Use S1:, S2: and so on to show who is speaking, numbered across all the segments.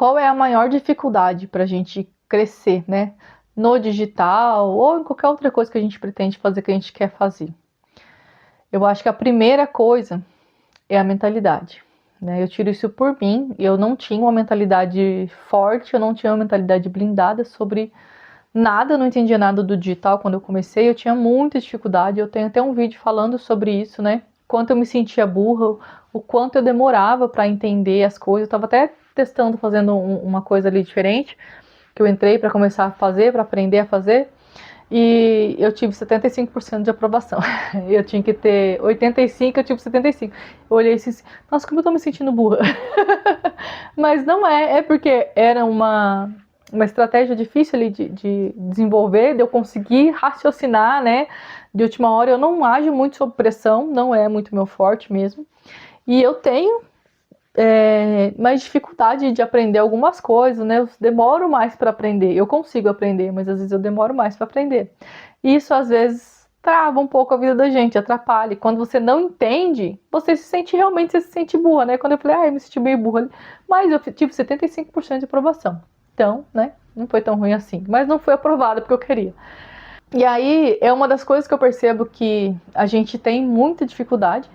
S1: qual é a maior dificuldade para a gente crescer, né? No digital ou em qualquer outra coisa que a gente pretende fazer, que a gente quer fazer. Eu acho que a primeira coisa é a mentalidade, né? Eu tiro isso por mim. Eu não tinha uma mentalidade forte, eu não tinha uma mentalidade blindada sobre nada, eu não entendia nada do digital quando eu comecei. Eu tinha muita dificuldade. Eu tenho até um vídeo falando sobre isso, né? Quanto eu me sentia burra, o quanto eu demorava para entender as coisas. Eu estava até testando, fazendo uma coisa ali diferente, que eu entrei para começar a fazer, para aprender a fazer, e eu tive 75% de aprovação. Eu tinha que ter 85, eu tive 75. Eu olhei assim, nossa, como eu tô me sentindo burra. Mas não é porque era uma estratégia difícil ali de desenvolver, de eu conseguir raciocinar, né? De última hora, eu não ajo muito sob pressão, não é muito meu forte mesmo. E eu tenho mais dificuldade de aprender algumas coisas, né? Eu demoro mais para aprender. Eu consigo aprender, mas às vezes eu demoro mais para aprender. Isso às vezes trava um pouco a vida da gente, atrapalha. Quando você não entende, você se sente realmente, você se sente burra, né? Quando eu falei, eu me senti meio burra ali, mas eu tive 75% de aprovação. Então, né? Não foi tão ruim assim, mas não foi aprovada porque eu queria. E aí é uma das coisas que eu percebo que a gente tem muita dificuldade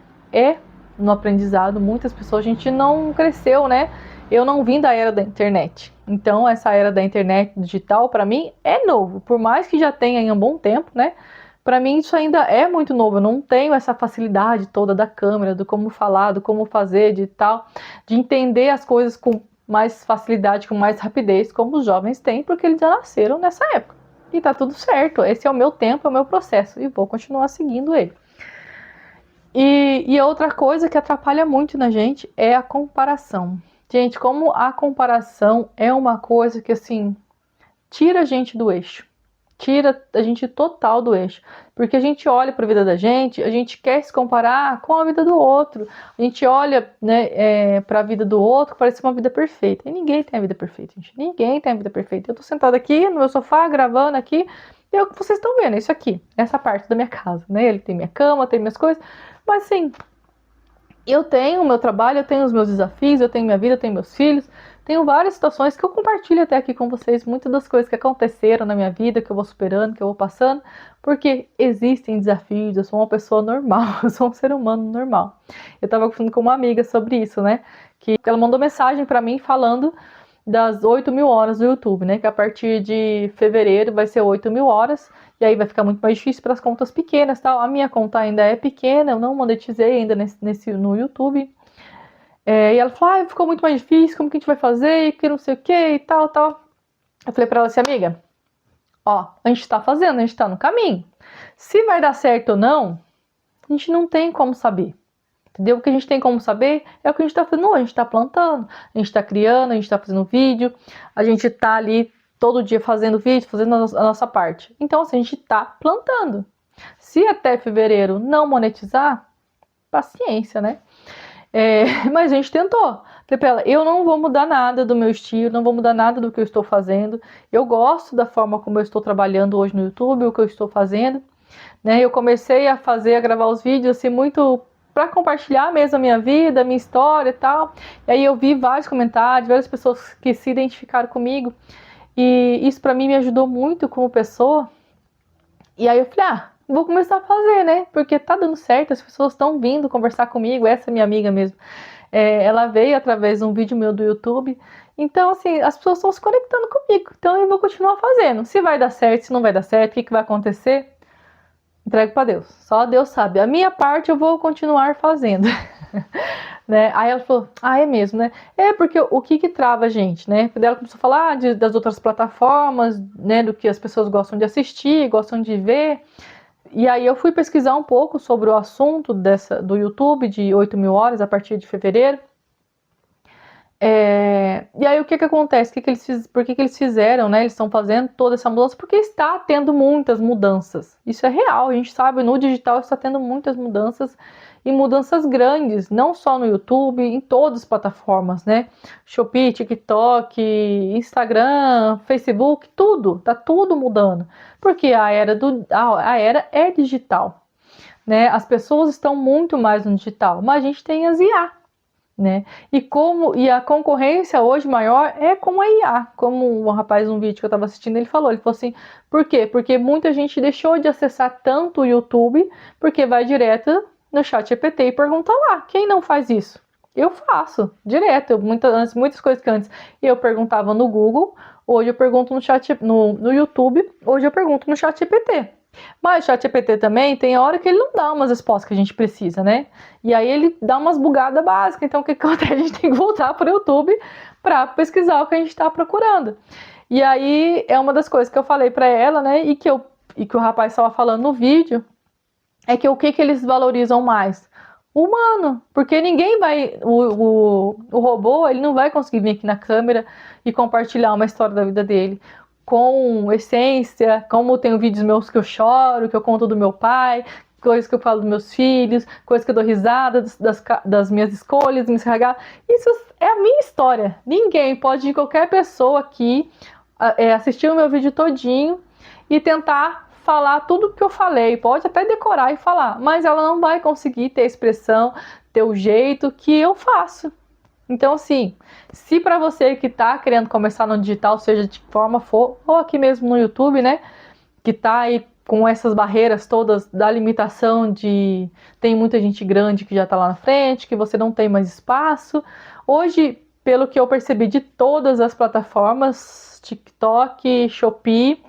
S1: no aprendizado. Muitas pessoas, a gente não cresceu, né? Eu não vim da era da internet. Então essa era da internet digital para mim é novo, por mais que já tenha em um bom tempo, né? Para mim isso ainda é muito novo. Eu não tenho essa facilidade toda da câmera, do como falar, do como fazer, de tal, de entender as coisas com mais facilidade, com mais rapidez, como os jovens têm, porque eles já nasceram nessa época. E tá tudo certo, esse é o meu tempo, é o meu processo, e vou continuar seguindo ele. E outra coisa que atrapalha muito na gente é a comparação. Gente, como a comparação é uma coisa que, assim, tira a gente do eixo. Tira a gente total do eixo. Porque a gente olha para a vida da gente, a gente quer se comparar com a vida do outro. A gente olha, né, para a vida do outro, parece uma vida perfeita. E ninguém tem a vida perfeita, gente. Ninguém tem a vida perfeita. Eu tô sentada aqui no meu sofá, gravando aqui, e é o que vocês estão vendo, isso aqui. Essa parte da minha casa, né? Ele tem minha cama, tem minhas coisas. Mas, assim, eu tenho o meu trabalho, eu tenho os meus desafios, eu tenho minha vida, eu tenho meus filhos, tenho várias situações que eu compartilho até aqui com vocês, muitas das coisas que aconteceram na minha vida, que eu vou superando, que eu vou passando, porque existem desafios, eu sou uma pessoa normal, eu sou um ser humano normal. Eu tava conversando com uma amiga sobre isso, né, que ela mandou mensagem pra mim falando das 8.000 horas do YouTube, né, que a partir de fevereiro vai ser 8.000 horas, e aí vai ficar muito mais difícil para as contas pequenas, tal. A minha conta ainda é pequena, eu não monetizei ainda no YouTube. E ela falou, ficou muito mais difícil, como que a gente vai fazer, que não sei o que e tal, tal. Eu falei para ela assim, amiga, ó, a gente tá fazendo, a gente tá no caminho. Se vai dar certo ou não, a gente não tem como saber. Entendeu? O que a gente tem como saber é o que a gente tá fazendo, a gente tá plantando, a gente tá criando, a gente tá fazendo vídeo, a gente tá ali todo dia fazendo vídeo, fazendo a nossa parte. Então, assim, a gente tá plantando. Se até fevereiro não monetizar, paciência, né? Mas a gente tentou. Falei pra ela, eu não vou mudar nada do meu estilo, não vou mudar nada do que eu estou fazendo. Eu gosto da forma como eu estou trabalhando hoje no YouTube, o que eu estou fazendo. Né? Eu comecei a gravar os vídeos assim, muito para compartilhar mesmo a minha vida, a minha história e tal. E aí eu vi vários comentários, várias pessoas que se identificaram comigo. E isso para mim me ajudou muito como pessoa. E aí eu falei, vou começar a fazer, né? Porque tá dando certo, as pessoas estão vindo conversar comigo, essa é minha amiga mesmo. Ela veio através de um vídeo meu do YouTube. Então, assim, as pessoas estão se conectando comigo. Então eu vou continuar fazendo. Se vai dar certo, se não vai dar certo, o que vai acontecer? Entrego para Deus. Só Deus sabe. A minha parte eu vou continuar fazendo. Né? Aí ela falou, é mesmo, né? Porque o que trava a gente, né? Daí ela começou a falar das outras plataformas, né? Do que as pessoas gostam de assistir, gostam de ver. E aí eu fui pesquisar um pouco sobre o assunto do YouTube de 8.000 horas a partir de fevereiro. E aí o que acontece? Por que eles fizeram, né? Eles estão fazendo toda essa mudança? Porque está tendo muitas mudanças. Isso é real, a gente sabe, no digital está tendo muitas mudanças e mudanças grandes, não só no YouTube, em todas as plataformas, né? Shopee, TikTok, Instagram, Facebook, tudo, tá tudo mudando. Porque a era é digital, né? As pessoas estão muito mais no digital, mas a gente tem as IA. né? E a concorrência hoje maior é com a IA, como um rapaz, um vídeo que eu estava assistindo, ele falou assim, por quê? Porque muita gente deixou de acessar tanto o YouTube, porque vai direto no chat GPT e pergunta lá, quem não faz isso? Eu faço, direto, muitas coisas que antes eu perguntava no Google, hoje eu pergunto no YouTube, hoje eu pergunto no chat GPT. Mas o ChatGPT também tem hora que ele não dá umas respostas que a gente precisa, né? E aí ele dá umas bugadas básicas. Então o que acontece? A gente tem que voltar para o YouTube para pesquisar o que a gente está procurando. E aí é uma das coisas que eu falei para ela, né? E que o rapaz estava falando no vídeo, é que o que eles valorizam mais? O humano, porque ninguém vai, o robô, ele não vai conseguir vir aqui na câmera e compartilhar uma história da vida dele com essência, como eu tenho vídeos meus que eu choro, que eu conto do meu pai, coisas que eu falo dos meus filhos, coisas que eu dou risada das minhas escolhas, me carregar. Isso é a minha história. Ninguém pode ir, qualquer pessoa aqui, assistir o meu vídeo todinho e tentar falar tudo que eu falei, pode até decorar e falar, mas ela não vai conseguir ter a expressão, ter o jeito que eu faço. Então, assim, se para você que tá querendo começar no digital, seja de que forma for, ou aqui mesmo no YouTube, né, que tá aí com essas barreiras todas da limitação de tem muita gente grande que já tá lá na frente, que você não tem mais espaço. Hoje, pelo que eu percebi de todas as plataformas, TikTok, Shopee,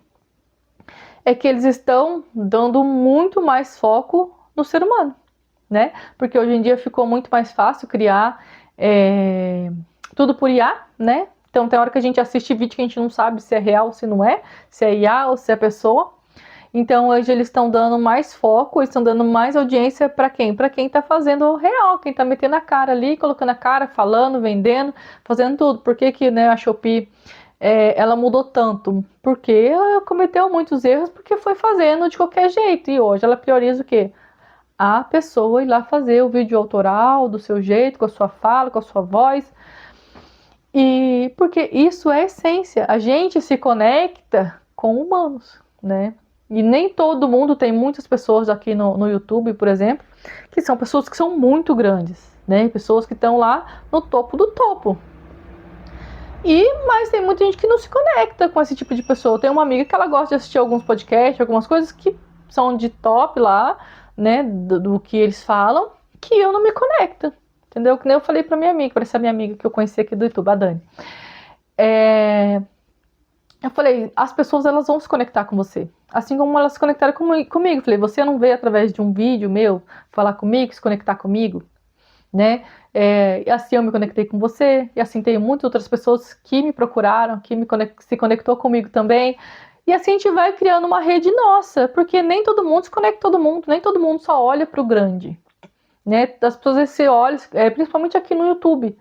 S1: é que eles estão dando muito mais foco no ser humano, né? Porque hoje em dia ficou muito mais fácil criar tudo por IA, né? Então tem hora que a gente assiste vídeo que a gente não sabe se é real, se não é, se é IA ou se é pessoa. Então hoje eles estão dando mais foco, estão dando mais audiência para quem? Para quem está fazendo o real, quem está metendo a cara ali, colocando a cara, falando, vendendo, fazendo tudo. Por que que, né, a Shopee ela mudou tanto? Porque ela cometeu muitos erros porque foi fazendo de qualquer jeito. E hoje ela prioriza o quê? A pessoa ir lá fazer o vídeo autoral, do seu jeito, com a sua fala, com a sua voz. E porque isso é a essência. A gente se conecta com humanos, né? E nem todo mundo, tem muitas pessoas aqui no YouTube, por exemplo, que são pessoas que são muito grandes, né? Pessoas que estão lá no topo do topo. Mas tem muita gente que não se conecta com esse tipo de pessoa. Eu tenho uma amiga que ela gosta de assistir alguns podcasts, algumas coisas que são de top lá, né? Do que eles falam, que eu não me conecto. Entendeu? Que nem eu falei pra minha amiga, pra essa minha amiga que eu conheci aqui do YouTube, a Dani. Eu falei, as pessoas elas vão se conectar com você. Assim como elas se conectaram comigo. Eu falei, você não veio através de um vídeo meu falar comigo, se conectar comigo, né? E assim eu me conectei com você, e assim tem muitas outras pessoas que me procuraram, que se conectou comigo também. E assim a gente vai criando uma rede nossa, porque nem todo mundo se conecta com todo mundo, nem todo mundo só olha para o grande, né? As pessoas esse olham, principalmente aqui no YouTube,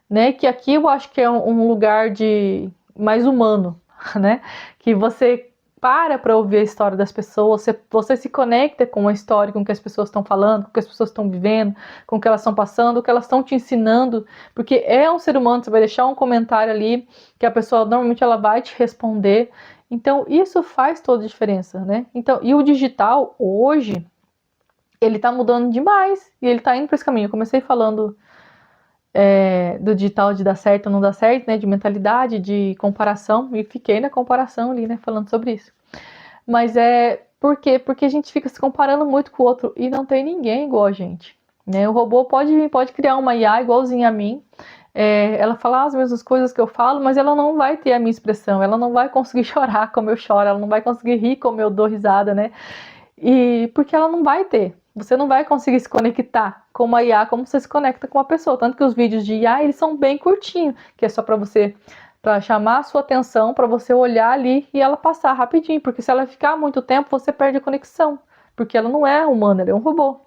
S1: né? Que aqui eu acho que é um lugar de mais humano, né? Que você para ouvir a história das pessoas, você se conecta com a história, com o que as pessoas estão falando, com o que as pessoas estão vivendo, com o que elas estão passando, o que elas estão te ensinando, porque é um ser humano, você vai deixar um comentário ali, que a pessoa normalmente ela vai te responder, então isso faz toda a diferença, né? Então, e o digital, hoje, ele tá mudando demais, e ele tá indo para esse caminho. Eu comecei falando do digital de dar certo ou não dar certo, né, de mentalidade, de comparação, e fiquei na comparação ali, né, falando sobre isso. Mas por quê? Porque a gente fica se comparando muito com o outro e não tem ninguém igual a gente, né? O robô pode criar uma IA igualzinha a mim, ela falar as mesmas coisas que eu falo, mas ela não vai ter a minha expressão, ela não vai conseguir chorar como eu choro, ela não vai conseguir rir como eu dou risada, né? E porque ela não vai ter. Você não vai conseguir se conectar com uma IA como você se conecta com uma pessoa. Tanto que os vídeos de IA, eles são bem curtinhos, que é só para chamar a sua atenção, para você olhar ali e ela passar rapidinho. Porque se ela ficar muito tempo, você perde a conexão. Porque ela não é humana, ela é um robô.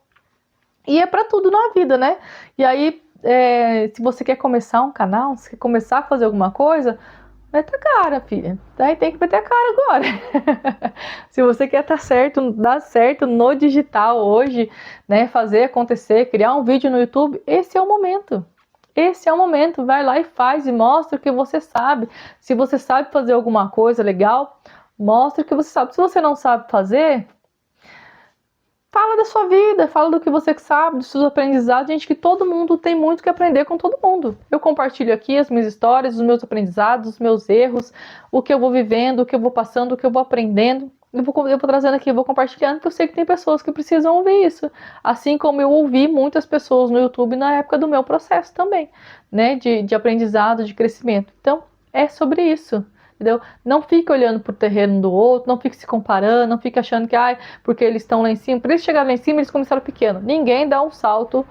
S1: E é para tudo na vida, né? E aí, se você quer começar um canal, se quer começar a fazer alguma coisa, mete a cara, filha. Daí tem que meter a cara agora. Se você quer dar certo no digital hoje, né, fazer acontecer, criar um vídeo no YouTube, esse é o momento. Esse é o momento. Vai lá e faz e mostra o que você sabe. Se você sabe fazer alguma coisa legal, mostra o que você sabe. Se você não sabe fazer, Fala da sua vida, fala do que você sabe, dos seus aprendizados. Gente, que todo mundo tem muito que aprender com todo mundo. Eu compartilho aqui as minhas histórias, os meus aprendizados, os meus erros, o que eu vou vivendo, o que eu vou passando, o que eu vou aprendendo. Eu vou trazendo aqui, eu vou compartilhando, porque eu sei que tem pessoas que precisam ouvir isso. Assim como eu ouvi muitas pessoas no YouTube na época do meu processo também, né? De aprendizado, de crescimento. Então, é sobre isso. Entendeu? Não fique olhando pro terreno do outro, não fique se comparando, não fique achando que, porque eles estão lá em cima, para eles chegarem lá em cima, eles começaram pequeno. Ninguém dá um salto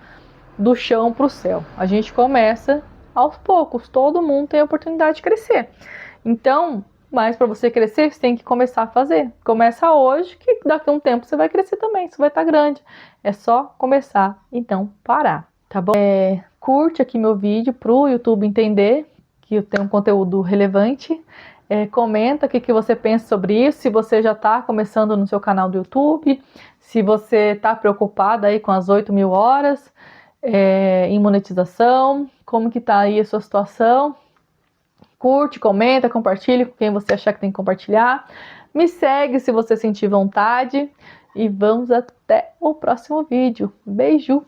S1: do chão pro céu. A gente começa aos poucos, todo mundo tem a oportunidade de crescer. Então, mas para você crescer, você tem que começar a fazer. Começa hoje, que daqui a um tempo você vai crescer também, você vai estar grande. É só começar, então parar, tá bom? Curte aqui meu vídeo pro YouTube entender que eu tenho um conteúdo relevante. Comenta o que você pensa sobre isso, se você já está começando no seu canal do YouTube, se você está preocupada aí com as 8.000 horas em monetização, como que tá aí a sua situação. Curte, comenta, compartilhe com quem você achar que tem que compartilhar. Me segue se você sentir vontade e vamos até o próximo vídeo. Beijo!